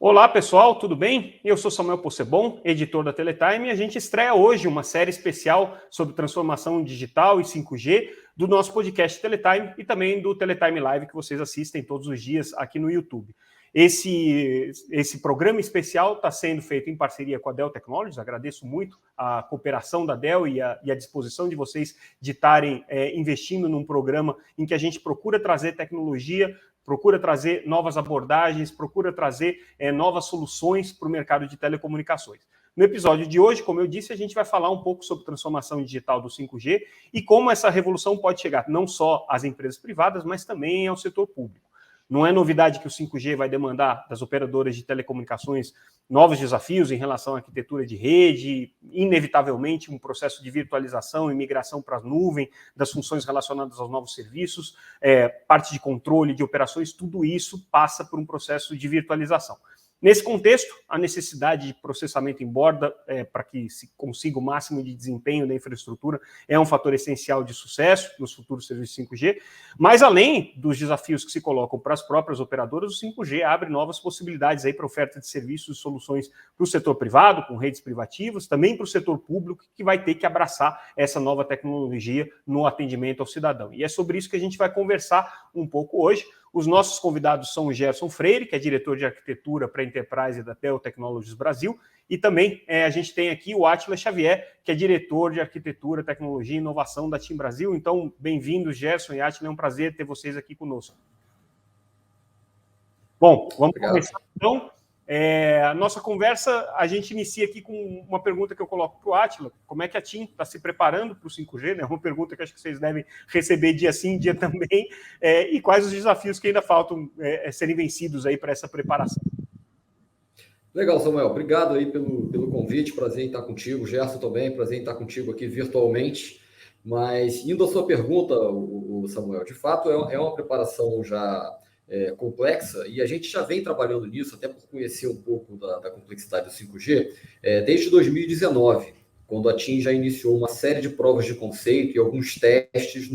Olá pessoal, tudo bem? Eu sou Samuel Possebon, editor da Teletime, e a gente estreia hoje uma série especial sobre transformação digital e 5G do nosso podcast Teletime e também do Teletime Live que vocês assistem todos os dias aqui no YouTube. Esse programa especial está sendo feito em parceria com a Dell Technologies. Agradeço muito a cooperação da Dell e a disposição de vocês de estarem investindo num programa em que a gente procura trazer tecnologia, procura trazer novas abordagens, procura trazer novas soluções para o mercado de telecomunicações. No episódio de hoje, como eu disse, a gente vai falar um pouco sobre transformação digital do 5G e como essa revolução pode chegar não só às empresas privadas, mas também ao setor público. Não é novidade que o 5G vai demandar das operadoras de telecomunicações novos desafios em relação à arquitetura de rede, inevitavelmente um processo de virtualização e migração para a nuvem, das funções relacionadas aos novos serviços, parte de controle de operações, tudo isso passa por um processo de virtualização. Nesse contexto, a necessidade de processamento em borda para que se consiga o máximo de desempenho da infraestrutura é um fator essencial de sucesso nos futuros serviços 5G, mas além dos desafios que se colocam para as próprias operadoras, o 5G abre novas possibilidades para oferta de serviços e soluções para o setor privado, com redes privativas, também para o setor público, que vai ter que abraçar essa nova tecnologia no atendimento ao cidadão. E é sobre isso que a gente vai conversar um pouco hoje. Os nossos convidados são o Gerson Freire, que é diretor de arquitetura para a Enterprise da Dell Technologies Brasil, e também a gente tem aqui o Átila Xavier, que é diretor de arquitetura, tecnologia e inovação da TIM Brasil. Então, bem-vindos, Gerson e Átila, é um prazer ter vocês aqui conosco. Bom, vamos começar então. A nossa conversa, a gente inicia aqui com uma pergunta que eu coloco para o Átila: como é que a TIM está se preparando para o 5G? É uma pergunta que acho que vocês devem receber dia sim, dia também, e quais os desafios que ainda faltam serem vencidos aí para essa preparação. Legal, Samuel, obrigado aí pelo convite, prazer em estar contigo. Gerson também, prazer em estar contigo aqui virtualmente. Mas indo à sua pergunta, Samuel, de fato é uma preparação já complexa, e a gente já vem trabalhando nisso, até por conhecer um pouco da complexidade do 5G, desde 2019, quando a TIM já iniciou uma série de provas de conceito e alguns testes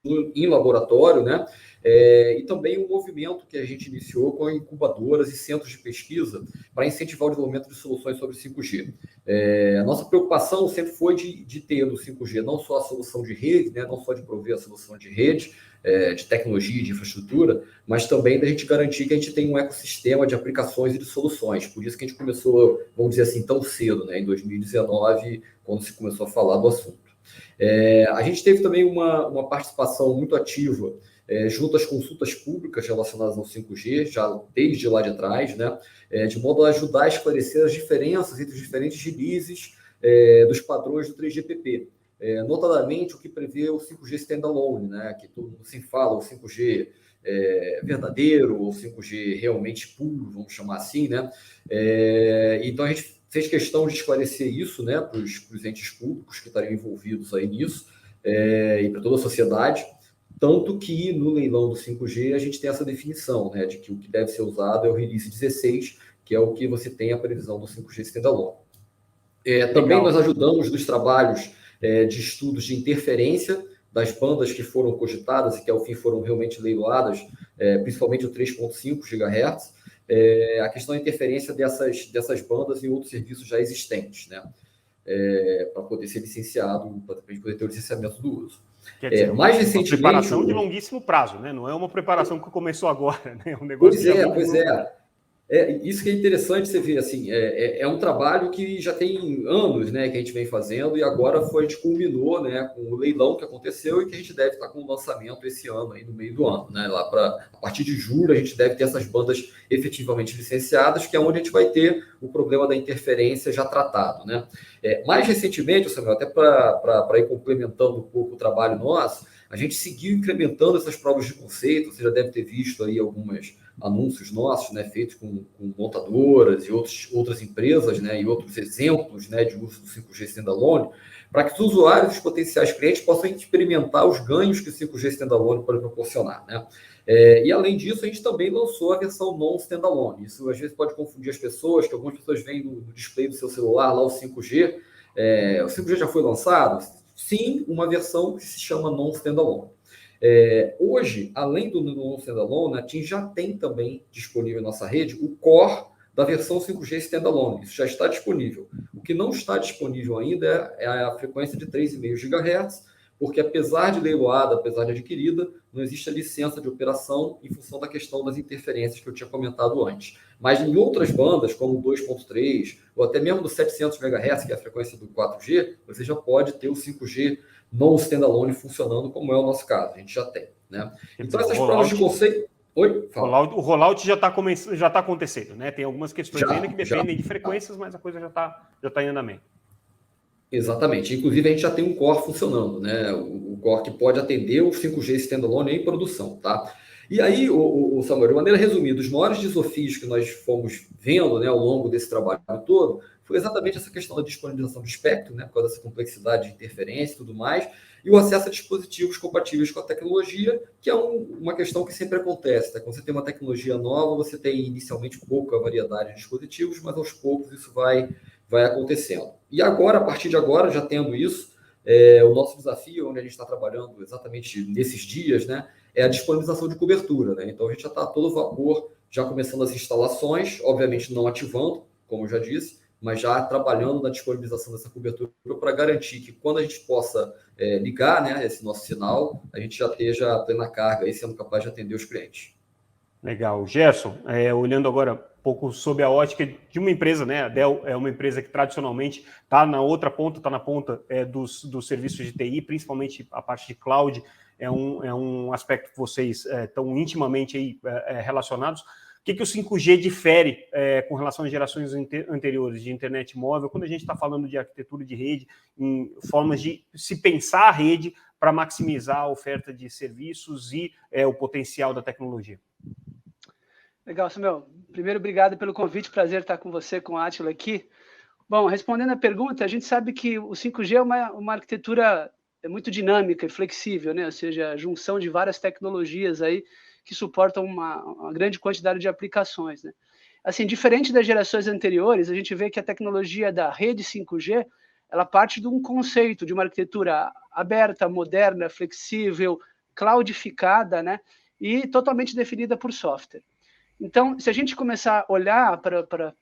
em laboratório, né? E também um movimento que a gente iniciou com incubadoras e centros de pesquisa para incentivar o desenvolvimento de soluções sobre 5G. A nossa preocupação sempre foi de ter no 5G não só a solução de rede, né? Não só de prover a solução de rede, de tecnologia, de infraestrutura, mas também da gente garantir que a gente tem um ecossistema de aplicações e de soluções. Por isso que a gente começou, vamos dizer assim, tão cedo, né? Em 2019, quando se começou a falar do assunto. A gente teve também uma participação muito ativa junto às consultas públicas relacionadas ao 5G, já desde lá de trás, né? De modo a ajudar a esclarecer as diferenças entre os diferentes releases dos padrões do 3GPP. Notadamente, o que prevê o 5G Standalone, né? Que todo mundo se fala, o 5G verdadeiro, ou 5G realmente puro, vamos chamar assim, né? Então, a gente fez questão de esclarecer isso, né, para os entes públicos que estariam envolvidos aí nisso, e para toda a sociedade, tanto que no leilão do 5G a gente tem essa definição, né, de que o que deve ser usado é o release 16, que é o que você tem a previsão do 5G Standalone. Também nós ajudamos nos trabalhos de estudos de interferência das bandas que foram cogitadas e que ao fim foram realmente leiloadas, principalmente o 3.5 GHz, a questão da interferência dessas bandas em outros serviços já existentes, né? Para poder ser licenciado, para poder ter o licenciamento do uso. Quer dizer, mais recentemente, uma preparação de longuíssimo prazo, né? Não é uma preparação que começou agora, né? Um negócio pois é. Isso que é interessante você ver, assim, é um trabalho que já tem anos, né, que a gente vem fazendo, e agora a gente culminou, né, com o leilão que aconteceu e que a gente deve estar com o lançamento esse ano, aí no meio do ano, né, a partir de julho a gente deve ter essas bandas efetivamente licenciadas, que é onde a gente vai ter o problema da interferência já tratado, né. Mais recentemente, Samuel, até para ir complementando um pouco o trabalho nosso, a gente seguiu incrementando essas provas de conceito. Você já deve ter visto aí alguns anúncios nossos, né, feitos com montadoras e outras empresas, né, e outros exemplos, né, de uso do 5G Standalone, para que os usuários e os potenciais clientes possam experimentar os ganhos que o 5G Standalone pode proporcionar, né. E além disso, a gente também lançou a versão non-standalone. Isso às vezes pode confundir as pessoas, que algumas pessoas veem no display do seu celular lá o 5G. O 5G já foi lançado? Sim, uma versão que se chama non-standalone. Hoje, além do non-standalone, a TIM já tem também disponível em nossa rede o core da versão 5G standalone. Isso já está disponível. O que não está disponível ainda é a frequência de 3,5 GHz, porque apesar de leiloada, apesar de adquirida, não existe a licença de operação em função da questão das interferências que eu tinha comentado antes. Mas em outras bandas, como 2.3, ou até mesmo do 700 MHz, que é a frequência do 4G, você já pode ter o 5G não standalone funcionando, como é o nosso caso. A gente já tem. Né? Então, essas provas de conceito... Oi? Fala. O rollout já está acontecendo, né? Tem algumas questões ainda que dependem de frequências, mas a coisa já está em andamento. Exatamente. Inclusive, a gente já tem um core funcionando, né? O core que pode atender o 5G standalone em produção, tá? E aí, Samuel, de maneira resumida, os maiores desafios que nós fomos vendo, né, ao longo desse trabalho todo foi exatamente essa questão da disponibilização de espectro, né, por causa dessa complexidade de interferência e tudo mais, e o acesso a dispositivos compatíveis com a tecnologia, que é uma questão que sempre acontece. Tá? Quando você tem uma tecnologia nova, você tem inicialmente pouca variedade de dispositivos, mas aos poucos isso vai acontecendo. E agora, a partir de agora, já tendo isso, o nosso desafio, onde a gente está trabalhando exatamente nesses dias, né, é a disponibilização de cobertura. Né? Então, a gente já está a todo vapor, já começando as instalações, obviamente não ativando, como eu já disse, mas já trabalhando na disponibilização dessa cobertura para garantir que quando a gente possa ligar, né, esse nosso sinal, a gente já esteja plena carga e sendo capaz de atender os clientes. Legal. Gerson, olhando agora um pouco sob a ótica de uma empresa, né? A Dell é uma empresa que tradicionalmente está na outra ponta, está na ponta dos serviços de TI, principalmente a parte de cloud, é um aspecto que vocês estão intimamente aí, relacionados. O que o 5G difere com relação às gerações anteriores de internet móvel, quando a gente está falando de arquitetura de rede, em formas de se pensar a rede para maximizar a oferta de serviços e o potencial da tecnologia? Legal, Samuel. Primeiro, obrigado pelo convite, prazer estar com você, com a Átila aqui. Bom, respondendo a pergunta, a gente sabe que o 5G é uma arquitetura muito dinâmica e flexível, né? Ou seja, a junção de várias tecnologias aí que suportam uma grande quantidade de aplicações, né? Assim, diferente das gerações anteriores, a gente vê que a tecnologia da rede 5G, ela parte de um conceito, de uma arquitetura aberta, moderna, flexível, cloudificada, né? E totalmente definida por software. Então, se a gente começar a olhar para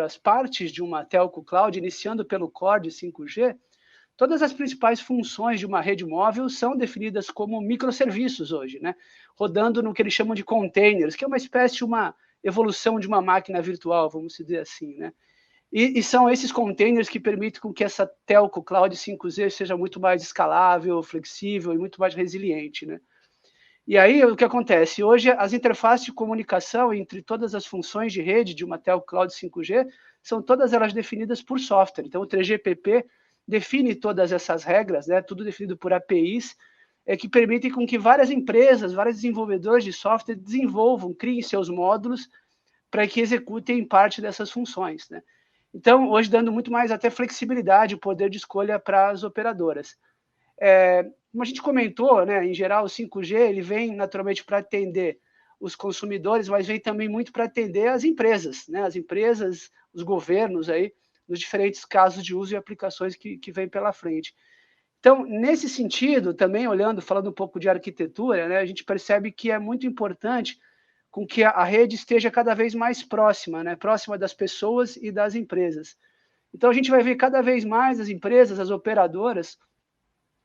as partes de uma telco cloud, iniciando pelo core de 5G, todas as principais funções de uma rede móvel são definidas como microserviços hoje, né? Rodando no que eles chamam de containers, que é uma espécie de uma evolução de uma máquina virtual, vamos dizer assim, né? E são esses containers que permitem com que essa telco cloud 5G seja muito mais escalável, flexível e muito mais resiliente, né? E aí, o que acontece? Hoje, as interfaces de comunicação entre todas as funções de rede de uma telco cloud 5G são todas elas definidas por software. Então, o 3GPP define todas essas regras, né? Tudo definido por APIs, que permitem com que várias empresas, vários desenvolvedores de software desenvolvam, criem seus módulos para que executem parte dessas funções, né? Então, hoje, dando muito mais até flexibilidade, poder de escolha para as operadoras. Como a gente comentou, né, em geral, o 5G ele vem naturalmente para atender os consumidores, mas vem também muito para atender as empresas, né, os governos, aí, nos diferentes casos de uso e aplicações que vem pela frente. Então, nesse sentido, também falando um pouco de arquitetura, né, a gente percebe que é muito importante com que a rede esteja cada vez mais próxima, né, próxima das pessoas e das empresas. Então, a gente vai ver cada vez mais as empresas, as operadoras,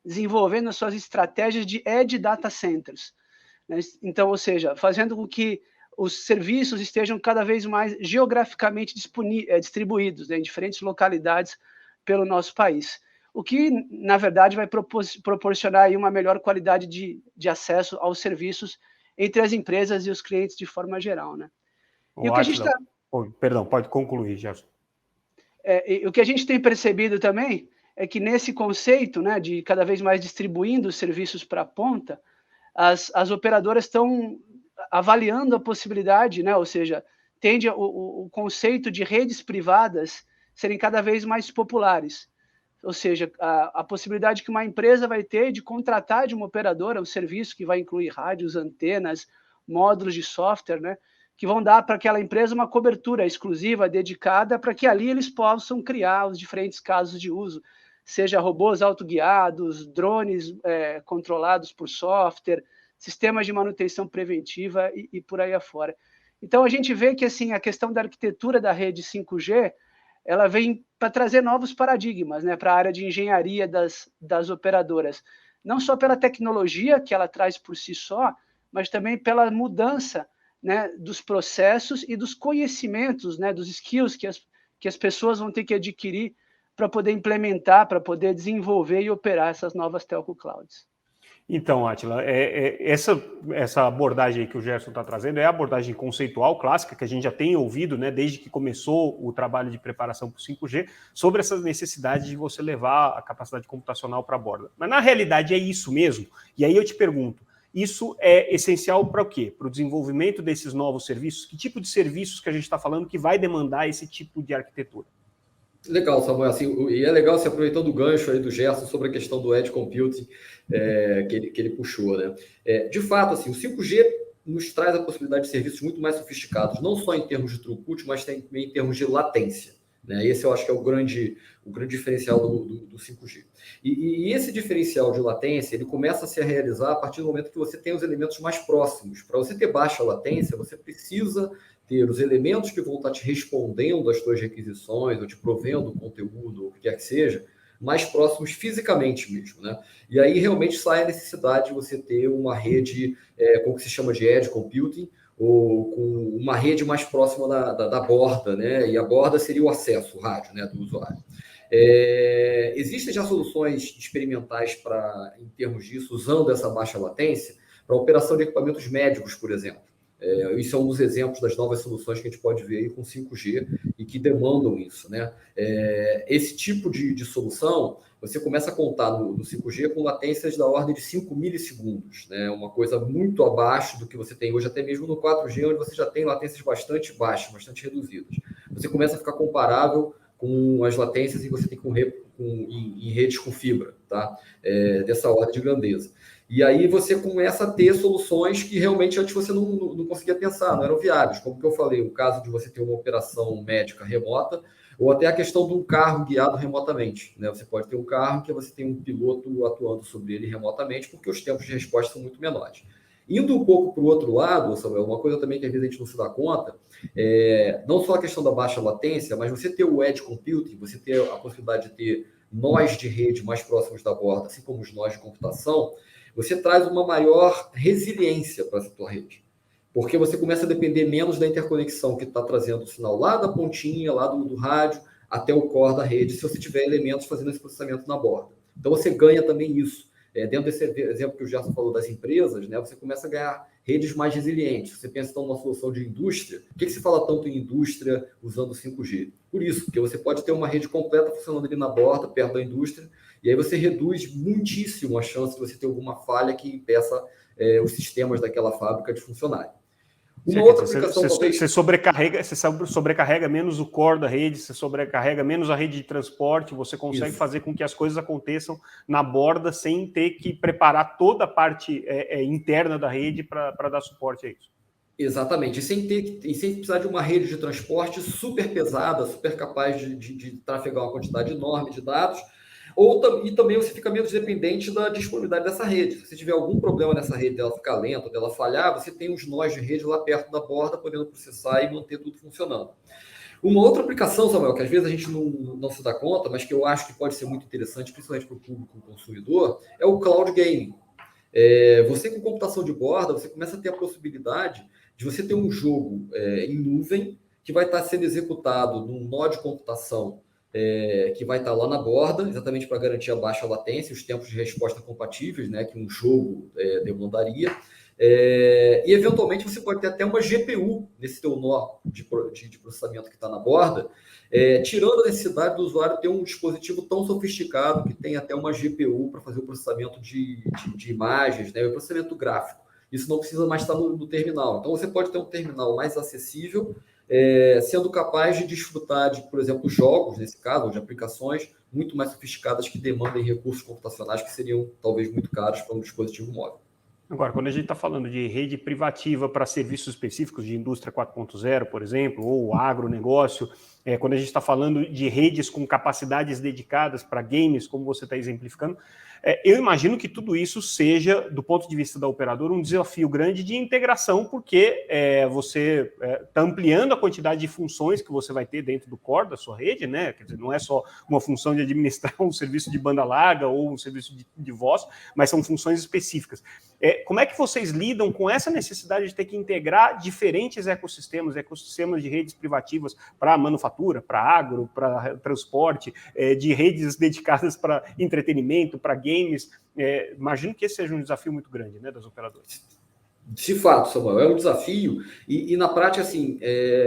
desenvolvendo as suas estratégias de edge data centers, né? Então, ou seja, fazendo com que os serviços estejam cada vez mais geograficamente distribuídos, né, em diferentes localidades pelo nosso país. O que, na verdade, vai proporcionar aí uma melhor qualidade de acesso aos serviços entre as empresas e os clientes de forma geral, né? E o que a gente Perdão, pode concluir, Gerson. O que a gente tem percebido também é que nesse conceito, né, de cada vez mais distribuindo os serviços para a ponta, as operadoras estão avaliando a possibilidade, né, ou seja, tende o conceito de redes privadas serem cada vez mais populares. Ou seja, a possibilidade que uma empresa vai ter de contratar de uma operadora um serviço que vai incluir rádios, antenas, módulos de software, né, que vão dar para aquela empresa uma cobertura exclusiva, dedicada, para que ali eles possam criar os diferentes casos de uso, seja robôs autoguiados, drones controlados por software, sistemas de manutenção preventiva e por aí afora. Então, a gente vê que assim, a questão da arquitetura da rede 5G, ela vem para trazer novos paradigmas, né, para a área de engenharia das operadoras. Não só pela tecnologia que ela traz por si só, mas também pela mudança, né, dos processos e dos conhecimentos, né, dos skills que as pessoas vão ter que adquirir para poder implementar, para poder desenvolver e operar essas novas telco clouds. Então, Átila, essa abordagem aí que o Gerson está trazendo é a abordagem conceitual clássica que a gente já tem ouvido, né, desde que começou o trabalho de preparação para o 5G, sobre essa necessidade de você levar a capacidade computacional para a borda. Mas, na realidade, é isso mesmo? E aí eu te pergunto, isso é essencial para o quê? Para o desenvolvimento desses novos serviços? Que tipo de serviços que a gente está falando que vai demandar esse tipo de arquitetura? Legal, Samuel. Assim, e é legal se aproveitando o gancho aí do Gerson sobre a questão do Edge Computing que ele puxou, né? De fato, assim, o 5G nos traz a possibilidade de serviços muito mais sofisticados, não só em termos de throughput, mas também em termos de latência, né? Esse eu acho que é o grande diferencial do 5G. E esse diferencial de latência, ele começa a se realizar a partir do momento que você tem os elementos mais próximos. Para você ter baixa latência, você precisa ter os elementos que vão estar te respondendo às suas requisições, ou te provendo conteúdo, ou o que quer que seja, mais próximos fisicamente mesmo, né? E aí realmente sai a necessidade de você ter uma rede, como que se chama de Edge Computing, ou com uma rede mais próxima da borda, né? E a borda seria o acesso, o rádio, né, do usuário. Existem já soluções experimentais em termos disso, usando essa baixa latência, para operação de equipamentos médicos, por exemplo. Isso é um dos exemplos das novas soluções que a gente pode ver aí com 5G e que demandam isso, né? Esse tipo de solução, você começa a contar no 5G com latências da ordem de 5 milissegundos, né? Uma coisa muito abaixo do que você tem hoje, até mesmo no 4G, onde você já tem latências bastante baixas, bastante reduzidas. Você começa a ficar comparável com as latências que você tem em redes com fibra, tá? Dessa ordem de grandeza. E aí você começa a ter soluções que realmente antes você não conseguia pensar, não eram viáveis. Como que eu falei, o caso de você ter uma operação médica remota, ou até a questão de um carro guiado remotamente, né? Você pode ter um carro que você tem um piloto atuando sobre ele remotamente, porque os tempos de resposta são muito menores. Indo um pouco para o outro lado, Samuel, uma coisa também que às vezes a gente não se dá conta, não só a questão da baixa latência, mas você ter o Edge Computing, você ter a possibilidade de ter nós de rede mais próximos da borda, assim como os nós de computação, você traz uma maior resiliência para essa tua rede. Porque você começa a depender menos da interconexão que está trazendo o sinal lá da pontinha, lá do rádio, até o core da rede, se você tiver elementos fazendo esse processamento na borda. Então, você ganha também isso. Dentro desse exemplo que o Gerson falou das empresas, né, você começa a ganhar redes mais resilientes. Você pensa, então, numa solução de indústria. Por que se fala tanto em indústria usando 5G? Por isso, porque você pode ter uma rede completa funcionando ali na borda, perto da indústria, e aí você reduz muitíssimo a chance de você ter alguma falha que impeça os sistemas daquela fábrica de funcionarem. Uma outra aplicação você sobrecarrega menos o core da rede, você sobrecarrega menos a rede de transporte, você consegue fazer com que as coisas aconteçam na borda sem ter que preparar toda a parte interna da rede para dar suporte a isso. Exatamente, e sem precisar de uma rede de transporte super pesada, super capaz de trafegar uma quantidade enorme de dados, e também você fica menos dependente da disponibilidade dessa rede. Se você tiver algum problema nessa rede, dela ficar lenta, dela falhar, você tem os nós de rede lá perto da borda, podendo processar e manter tudo funcionando. Uma outra aplicação, Samuel, que às vezes a gente não se dá conta, mas que eu acho que pode ser muito interessante, principalmente para o público consumidor, é o cloud gaming. Você com computação de borda, você começa a ter a possibilidade de você ter um jogo em nuvem que vai estar sendo executado num nó de computação que vai estar lá na borda, exatamente para garantir a baixa latência, os tempos de resposta compatíveis, né, que um jogo demandaria. E, eventualmente, você pode ter até uma GPU nesse teu nó de processamento que está na borda, tirando a necessidade do usuário ter um dispositivo tão sofisticado que tem até uma GPU para fazer o processamento de imagens, né, o processamento gráfico. Isso não precisa mais estar no terminal. Então, você pode ter um terminal mais acessível, sendo capaz de desfrutar de, por exemplo, jogos, nesse caso, ou de aplicações muito mais sofisticadas que demandem recursos computacionais que seriam, talvez, muito caros para um dispositivo móvel. Agora, quando a gente está falando de rede privativa para serviços específicos de indústria 4.0, por exemplo, ou agronegócio, quando a gente está falando de redes com capacidades dedicadas para games, como você está exemplificando, Eu imagino que tudo isso seja, do ponto de vista da operadora, um desafio grande de integração, porque você está ampliando a quantidade de funções que você vai ter dentro do core da sua rede, né? Quer dizer, não é só uma função de administrar um serviço de banda larga ou um serviço de voz, mas são funções específicas. Como é que vocês lidam com essa necessidade de ter que integrar diferentes ecossistemas de redes privativas para manufatura, para agro, para transporte, de redes dedicadas para entretenimento, para games? Imagino que esse seja um desafio muito grande, né, das operadoras. De fato, Samuel, é um desafio e na prática, assim,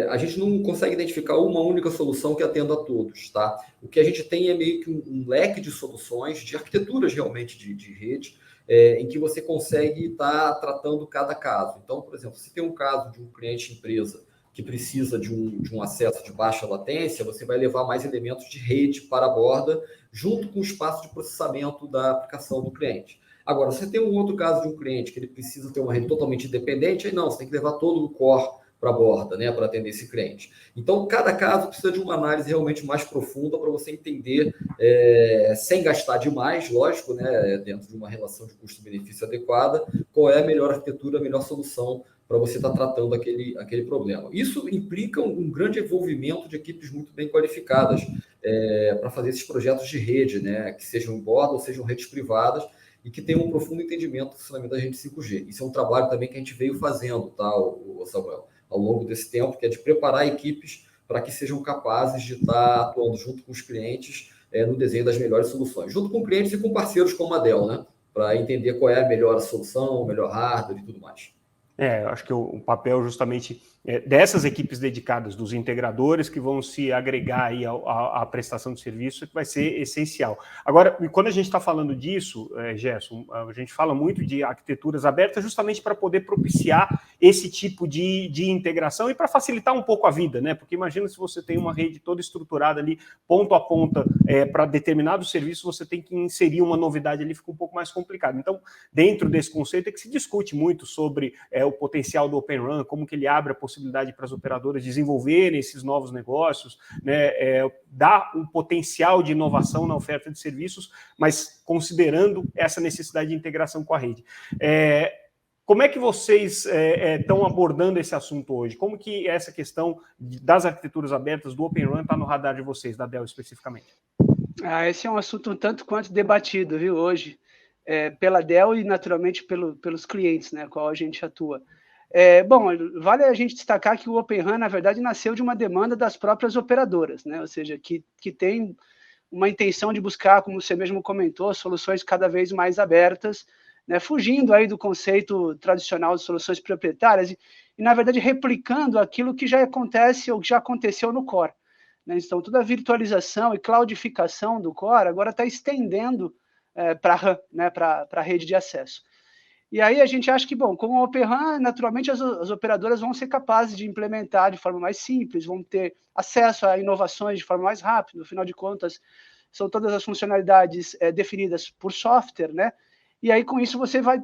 a gente não consegue identificar uma única solução que atenda a todos, tá? O que a gente tem é meio que um leque de soluções, de arquiteturas realmente de rede, em que você consegue estar tratando cada caso. Então, por exemplo, se tem um caso de um cliente empresa que precisa de um acesso de baixa latência, você vai levar mais elementos de rede para a borda, junto com o espaço de processamento da aplicação do cliente. Agora, você tem um outro caso de um cliente que ele precisa ter uma rede totalmente independente, aí não, você tem que levar todo o core para a borda, né, para atender esse cliente. Então, cada caso precisa de uma análise realmente mais profunda para você entender, sem gastar demais, lógico, né, dentro de uma relação de custo-benefício adequada, qual é a melhor arquitetura, a melhor solução para você estar tratando aquele problema. Isso implica um grande envolvimento de equipes muito bem qualificadas para fazer esses projetos de rede, né, que sejam em borda ou sejam redes privadas, e que tenham um profundo entendimento do funcionamento da rede 5G. Isso é um trabalho também que a gente veio fazendo, tá, Samuel, ao longo desse tempo, que é de preparar equipes para que sejam capazes de estar atuando junto com os clientes no desenho das melhores soluções, junto com clientes e com parceiros como a Dell, né, para entender qual é a melhor solução, o melhor hardware e tudo mais. Eu acho que o papel justamente dessas equipes dedicadas, dos integradores que vão se agregar aí à prestação de serviço, que vai ser essencial. Agora, quando a gente está falando disso, Gerson, a gente fala muito de arquiteturas abertas justamente para poder propiciar esse tipo de integração e para facilitar um pouco a vida, né? Porque imagina se você tem uma rede toda estruturada ali, ponto a ponta, para determinado serviço, você tem que inserir uma novidade ali, fica um pouco mais complicado. Então, dentro desse conceito é que se discute muito sobre o potencial do Open RAN, como que ele abre a possibilidade para as operadoras desenvolverem esses novos negócios, né, dá um potencial de inovação na oferta de serviços, mas considerando essa necessidade de integração com a rede. Como é que vocês estão abordando esse assunto hoje? Como que essa questão das arquiteturas abertas, do Open RAN, está no radar de vocês, da Dell especificamente? Esse é um assunto um tanto quanto debatido, viu, hoje, pela Dell e, naturalmente, pelos clientes, né, qual a gente atua. Bom, vale a gente destacar que o Open RAN, na verdade, nasceu de uma demanda das próprias operadoras, né, ou seja, que tem uma intenção de buscar, como você mesmo comentou, soluções cada vez mais abertas, né, fugindo aí do conceito tradicional de soluções proprietárias e, na verdade, replicando aquilo que já acontece ou que já aconteceu no core. Né? Então, toda a virtualização e cloudificação do core agora está estendendo para RAM, né, para a rede de acesso. E aí a gente acha que, bom, com o Open RAN, naturalmente as operadoras vão ser capazes de implementar de forma mais simples, vão ter acesso a inovações de forma mais rápida, afinal de contas, são todas as funcionalidades definidas por software, né? E aí com isso você vai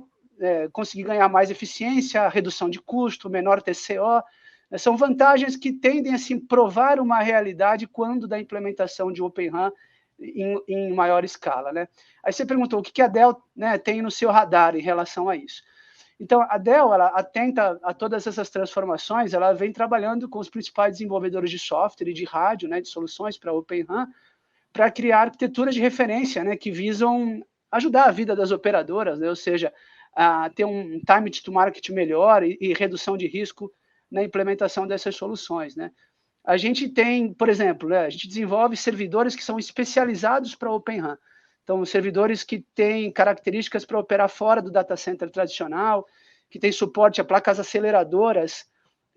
conseguir ganhar mais eficiência, redução de custo, menor TCO, né? São vantagens que tendem a se provar uma realidade quando da implementação de Open RAN em maior escala, né? Aí você perguntou o que a Dell, né, tem no seu radar em relação a isso. Então, a Dell, ela atenta a todas essas transformações, ela vem trabalhando com os principais desenvolvedores de software e de rádio, né, de soluções para Open RAN, para criar arquiteturas de referência, né, que visam ajudar a vida das operadoras, né, ou seja, a ter um time to market melhor e redução de risco na implementação dessas soluções, né? A gente tem, por exemplo, né, a gente desenvolve servidores que são especializados para Open RAN. Então, servidores que têm características para operar fora do data center tradicional, que têm suporte a placas aceleradoras,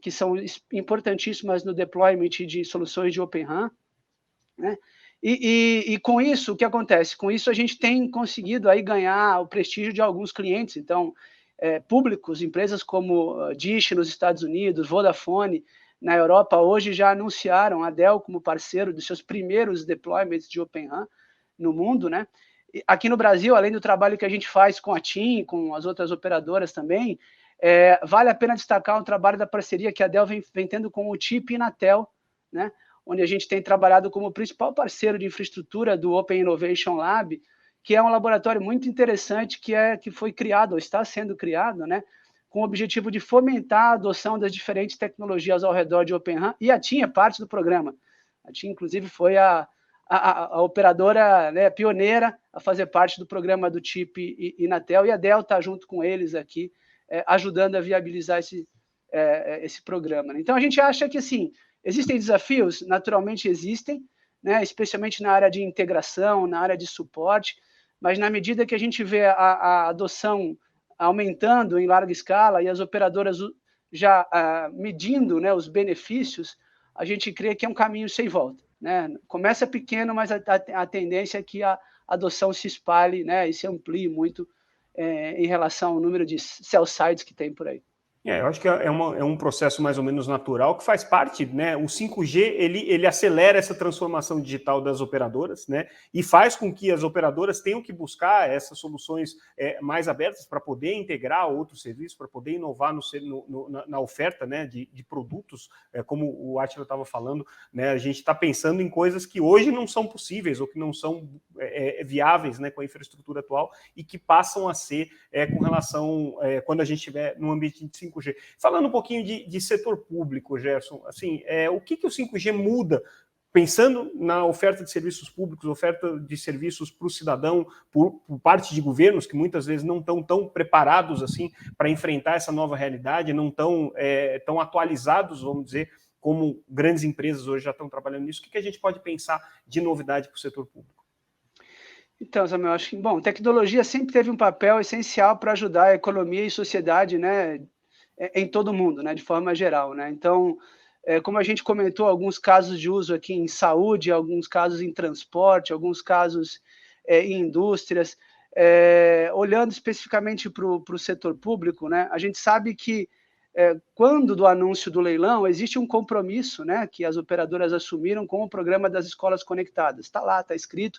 que são importantíssimas no deployment de soluções de Open RAN, né? E com isso, o que acontece? Com isso, a gente tem conseguido aí ganhar o prestígio de alguns clientes, então, públicos, empresas como Dish nos Estados Unidos, Vodafone, na Europa, hoje já anunciaram a Dell como parceiro dos seus primeiros deployments de Open RAN no mundo, né? E aqui no Brasil, além do trabalho que a gente faz com a TIM, com as outras operadoras também, vale a pena destacar o trabalho da parceria que a Dell vem tendo com o TIP e Inatel, né? Onde a gente tem trabalhado como principal parceiro de infraestrutura do Open Innovation Lab, que é um laboratório muito interessante que foi criado, ou está sendo criado, né, com o objetivo de fomentar a adoção das diferentes tecnologias ao redor de Open RAN, e a TIM é parte do programa. A TIM, inclusive, foi a operadora, né, pioneira a fazer parte do programa do TIP e Inatel, e a Dell está junto com eles aqui, ajudando a viabilizar esse programa. Então, a gente acha que, assim, existem desafios? Naturalmente existem, né, especialmente na área de integração, na área de suporte, mas na medida que a gente vê a adoção aumentando em larga escala e as operadoras já medindo, né, os benefícios, a gente crê que é um caminho sem volta, né? Começa pequeno, mas a tendência é que a adoção se espalhe, né, e se amplie muito em relação ao número de cell sites que tem por aí. Eu acho que é um processo mais ou menos natural que faz parte, né? O 5G ele acelera essa transformação digital das operadoras, né? E faz com que as operadoras tenham que buscar essas soluções mais abertas para poder integrar outros serviços, para poder inovar na oferta, né? De produtos, como o Átila estava falando, né? A gente está pensando em coisas que hoje não são possíveis ou que não são viáveis, né? Com a infraestrutura atual e que passam a ser com relação quando a gente estiver no ambiente de 5G. Falando um pouquinho de setor público, Gerson, assim, o que o 5G muda, pensando na oferta de serviços públicos, oferta de serviços para o cidadão, por parte de governos que muitas vezes não estão tão preparados assim para enfrentar essa nova realidade, não estão tão atualizados, vamos dizer, como grandes empresas hoje já estão trabalhando nisso. O que a gente pode pensar de novidade para o setor público? Então, Samuel, acho que, bom, tecnologia sempre teve um papel essencial para ajudar a economia e sociedade, né, em todo mundo, né, de forma geral, né? Então, como a gente comentou, alguns casos de uso aqui em saúde, alguns casos em transporte, alguns casos em indústrias. Olhando especificamente para o setor público, né, a gente sabe que quando do anúncio do leilão, existe um compromisso, né, que as operadoras assumiram com o programa das escolas conectadas. Está lá, está escrito,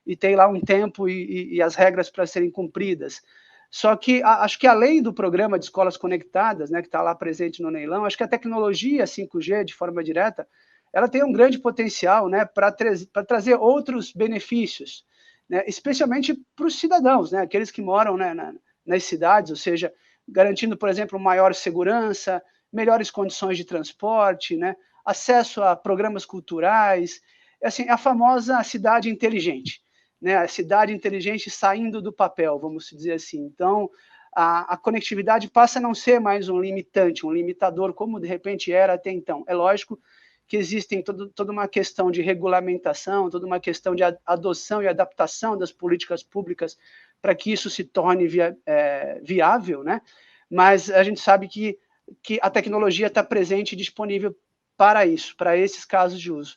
e tem lá um tempo e as regras para serem cumpridas. Só que acho que além do programa de escolas conectadas, né, que está lá presente no leilão, acho que a tecnologia 5G, de forma direta, ela tem um grande potencial, né, para trazer outros benefícios, né, especialmente para os cidadãos, né, aqueles que moram, né, nas cidades, ou seja, garantindo, por exemplo, maior segurança, melhores condições de transporte, né, acesso a programas culturais, assim, a famosa cidade inteligente. Né, a cidade inteligente saindo do papel, vamos dizer assim. Então, a conectividade passa a não ser mais um limitante, um limitador, como de repente era até então. É lógico que existem toda uma questão de regulamentação, toda uma questão de adoção e adaptação das políticas públicas para que isso se torne viável, né? Mas a gente sabe que a tecnologia está presente e disponível para isso, para esses casos de uso.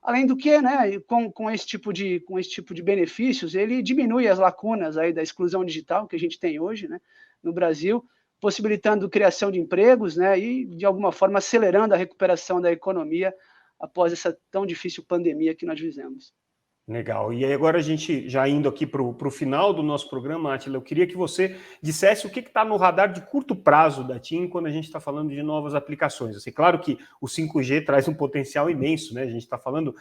Além do que, né, com esse tipo de benefícios, ele diminui as lacunas aí da exclusão digital que a gente tem hoje, né, no Brasil, possibilitando criação de empregos, né, e, de alguma forma, acelerando a recuperação da economia após essa tão difícil pandemia que nós vivemos. Legal. E aí agora a gente já indo aqui para o final do nosso programa, Átila, eu queria que você dissesse o que está no radar de curto prazo da TIM quando a gente está falando de novas aplicações. Assim, claro que o 5G traz um potencial imenso, né? A gente está falando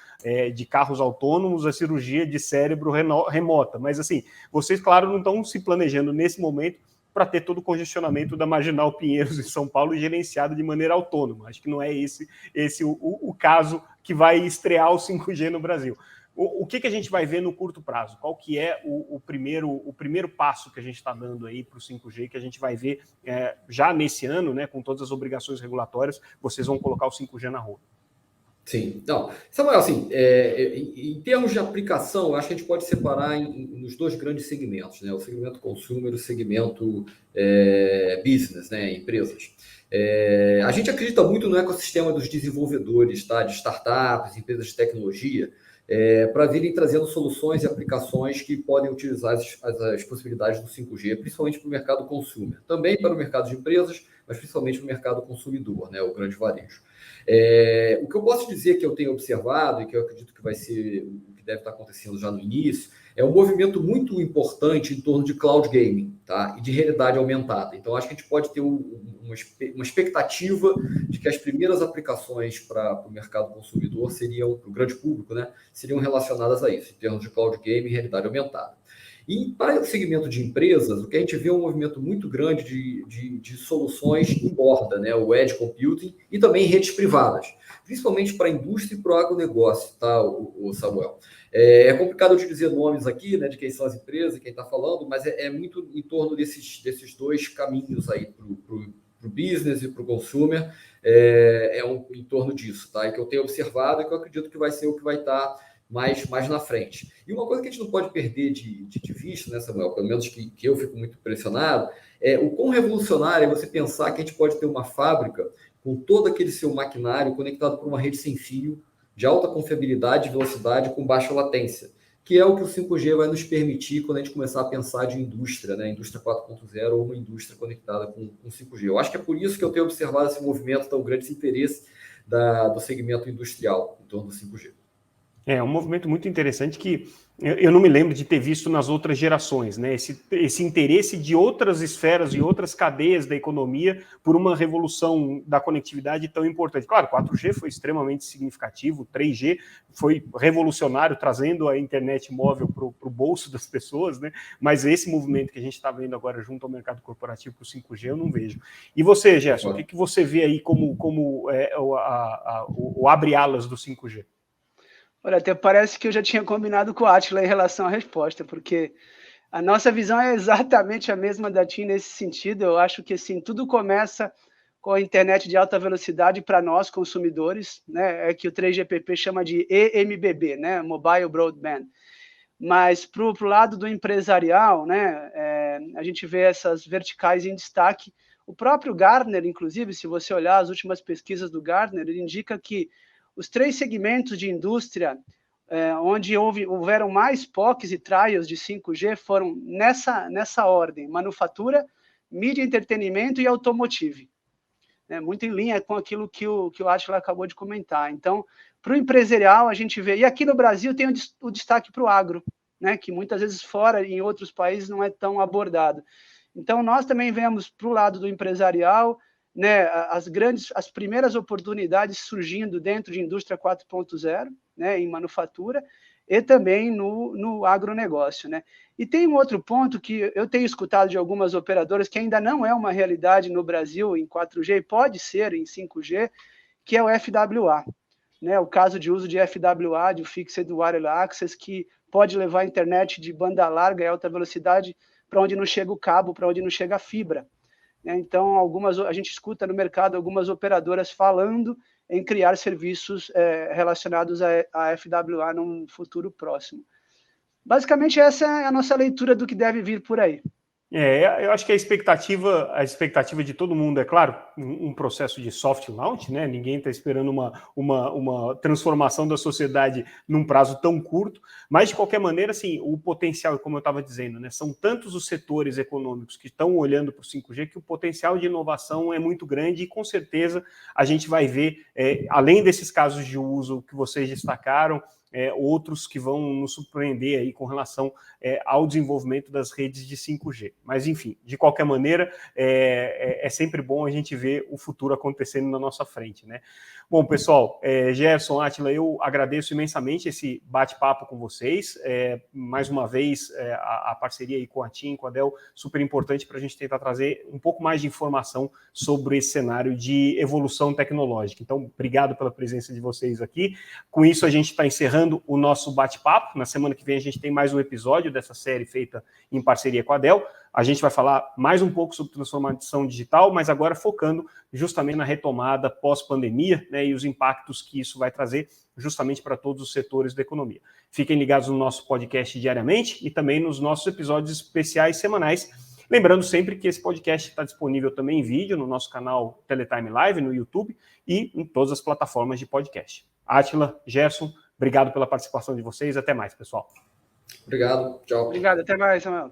de carros autônomos, a cirurgia de cérebro remota, mas assim, vocês, claro, não estão se planejando nesse momento para ter todo o congestionamento da Marginal Pinheiros em São Paulo gerenciado de maneira autônoma. Acho que não é esse o caso que vai estrear o 5G no Brasil. O que a gente vai ver no curto prazo? Qual que é o primeiro passo que a gente está dando aí para o 5G, que a gente vai ver já nesse ano, né, com todas as obrigações regulatórias, vocês vão colocar o 5G na rua? Sim. Então, Samuel, assim, em termos de aplicação, eu acho que a gente pode separar nos dois grandes segmentos, né? O segmento consumer e o segmento business, né? Empresas. A gente acredita muito no ecossistema dos desenvolvedores, tá? De startups, empresas de tecnologia, para virem trazendo soluções e aplicações que podem utilizar as possibilidades do 5G, principalmente para o mercado consumer. Também para o mercado de empresas, mas principalmente para o mercado consumidor, né? O grande varejo. O que eu posso dizer que eu tenho observado e que eu acredito que vai ser o que deve estar acontecendo já no início é um movimento muito importante em torno de cloud gaming, tá? E de realidade aumentada. Então, acho que a gente pode ter uma expectativa de que as primeiras aplicações para o mercado consumidor seriam, para o grande público, né? Seriam relacionadas a isso, em termos de cloud gaming e realidade aumentada. E para o segmento de empresas, o que a gente vê é um movimento muito grande de soluções em borda, né? O Edge Computing e também redes privadas, principalmente para a indústria e para o agronegócio, tá, o Samuel? É complicado eu te dizer nomes aqui, né, de quem são as empresas, quem está falando, mas é muito em torno desses dois caminhos aí para o business e para o consumer, em torno disso, tá? E que eu tenho observado e que eu acredito que vai ser o que vai estar mais na frente. E uma coisa que a gente não pode perder de vista, né, Samuel, pelo menos que eu fico muito impressionado, é o quão revolucionário é você pensar que a gente pode ter uma fábrica com todo aquele seu maquinário conectado por uma rede sem fio, de alta confiabilidade e velocidade com baixa latência, que é o que o 5G vai nos permitir quando a gente começar a pensar de indústria, né? Indústria 4.0 ou uma indústria conectada com 5G. Eu acho que é por isso que eu tenho observado esse movimento tão grande, esse interesse do segmento industrial em torno do 5G. É um movimento muito interessante que eu não me lembro de ter visto nas outras gerações, né? Esse interesse de outras esferas e outras cadeias da economia por uma revolução da conectividade tão importante. Claro, 4G foi extremamente significativo, 3G foi revolucionário, trazendo a internet móvel para o bolso das pessoas, né? Mas esse movimento que a gente está vendo agora junto ao mercado corporativo para o 5G, eu não vejo. E você, Gerson, o que você vê aí como o abre-alas do 5G? Olha, até parece que eu já tinha combinado com o Átila em relação à resposta, porque a nossa visão é exatamente a mesma da TIM nesse sentido. Eu acho que assim, tudo começa com a internet de alta velocidade para nós, consumidores, né? É que o 3GPP chama de EMBB, né? Mobile Broadband. Mas para o lado do empresarial, né? A gente vê essas verticais em destaque. O próprio Gartner, inclusive, se você olhar as últimas pesquisas do Gartner, ele indica que os 3 segmentos de indústria onde houveram mais POCs e trials de 5G foram nessa ordem: manufatura, mídia, entretenimento e automotive. Muito em linha com aquilo que o Átila acabou de comentar. Então, para o empresarial, a gente vê... E aqui no Brasil tem o destaque para o agro, né, que muitas vezes fora, em outros países, não é tão abordado. Então, nós também vemos para o lado do empresarial, né, as primeiras oportunidades surgindo dentro de indústria 4.0, né, em manufatura, e também no agronegócio, né? E tem um outro ponto que eu tenho escutado de algumas operadoras, que ainda não é uma realidade no Brasil em 4G, e pode ser em 5G, que é o FWA, né? O caso de uso de FWA, de Fixed Wireless Access, que pode levar a internet de banda larga e alta velocidade para onde não chega o cabo, para onde não chega a fibra. Então, a gente escuta no mercado algumas operadoras falando em criar serviços relacionados a FWA num futuro próximo. Basicamente, essa é a nossa leitura do que deve vir por aí. Eu acho que a expectativa de todo mundo é, claro, um processo de soft launch, né? Ninguém está esperando uma transformação da sociedade num prazo tão curto, mas, de qualquer maneira, assim, o potencial, como eu estava dizendo, né? São tantos os setores econômicos que estão olhando para o 5G que o potencial de inovação é muito grande e, com certeza, a gente vai ver, além desses casos de uso que vocês destacaram, outros que vão nos surpreender aí com relação ao desenvolvimento das redes de 5G. Mas, enfim, de qualquer maneira, é sempre bom a gente ver o futuro acontecendo na nossa frente, né? Bom, pessoal, Gerson, Átila, eu agradeço imensamente esse bate-papo com vocês. Mais uma vez, a parceria aí com a TIM, com a Dell, super importante para a gente tentar trazer um pouco mais de informação sobre esse cenário de evolução tecnológica. Então, obrigado pela presença de vocês aqui. Com isso, a gente está encerrando o nosso bate-papo. Na semana que vem a gente tem mais um episódio dessa série feita em parceria com a Dell. A gente vai falar mais um pouco sobre transformação digital, mas agora focando justamente na retomada pós-pandemia, né, e os impactos que isso vai trazer justamente para todos os setores da economia. Fiquem ligados no nosso podcast diariamente e também nos nossos episódios especiais semanais. Lembrando sempre que esse podcast está disponível também em vídeo no nosso canal Teletime Live, no YouTube e em todas as plataformas de podcast. Átila, Gerson, obrigado pela participação de vocês. Até mais, pessoal. Obrigado. Tchau. Obrigado. Até mais, Samuel.